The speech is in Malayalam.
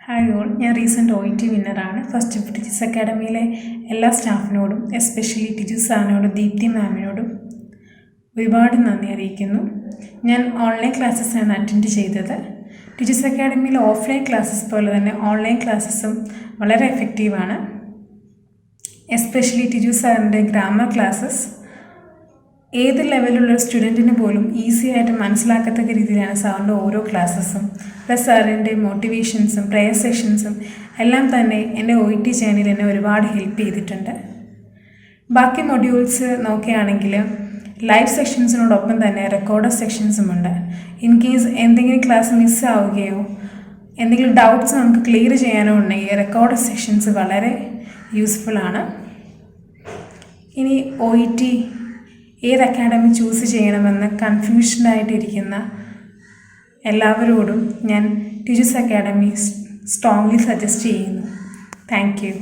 ഹായ് ഓൾ, ഞാൻ റീസെൻറ്റ് OET വിന്നറാണ്. ഫസ്റ്റ് ടിജീസ് അക്കാഡമിയിലെ എല്ലാ സ്റ്റാഫിനോടും, എസ്പെഷ്യലി ടിജു സാറിനോടും ദീപ്തി മാമിനോടും ഒരുപാട് നന്ദി അറിയിക്കുന്നു. ഞാൻ ഓൺലൈൻ ക്ലാസ്സസാണ് അറ്റൻഡ് ചെയ്തത്. ടിജീസ് അക്കാഡമിയിലെ ഓഫ്ലൈൻ ക്ലാസ്സസ് പോലെ തന്നെ ഓൺലൈൻ ക്ലാസ്സസും വളരെ എഫക്റ്റീവാണ്. എസ്പെഷ്യലി ടിജു സാറിൻ്റെ ഗ്രാമർ ക്ലാസ്സസ് ഏത് ലെവലിലുള്ള സ്റ്റുഡൻറ്റിന് പോലും ഈസി ആയിട്ട് മനസ്സിലാക്കത്തക്ക രീതിയിലാണ് സാറിൻ്റെ ഓരോ ക്ലാസ്സസും. പ്ലസ് സാറിൻ്റെ മോട്ടിവേഷൻസും പ്രെയർ സെഷൻസും എല്ലാം തന്നെ എൻ്റെ OET ജേർണിയിൽ എന്നെ ഒരുപാട് ഹെൽപ്പ് ചെയ്തിട്ടുണ്ട്. ബാക്കി മൊഡ്യൂൾസ് നോക്കുകയാണെങ്കിൽ ലൈവ് സെഷൻസിനോടൊപ്പം തന്നെ റെക്കോർഡഡ് സെക്ഷൻസുമുണ്ട്. ഇൻ കേസ് എന്തെങ്കിലും ക്ലാസ് മിസ്സാവുകയോ എന്തെങ്കിലും ഡൗട്ട്സ് നമുക്ക് ക്ലിയർ ചെയ്യാനോ ഉണ്ടെങ്കിൽ റെക്കോർഡഡ് സെഷൻസ് വളരെ യൂസ്ഫുള്ളാണ്. ഇനി OET ഏത് അക്കാഡമി ചൂസ് ചെയ്യണമെന്ന് കൺഫ്യൂഷനായിട്ടിരിക്കുന്ന എല്ലാവരോടും ഞാൻ ടിജൂസ് അക്കാഡമി സ്ട്രോങ്ലി സജസ്റ്റ് ചെയ്യുന്നു. Thank you.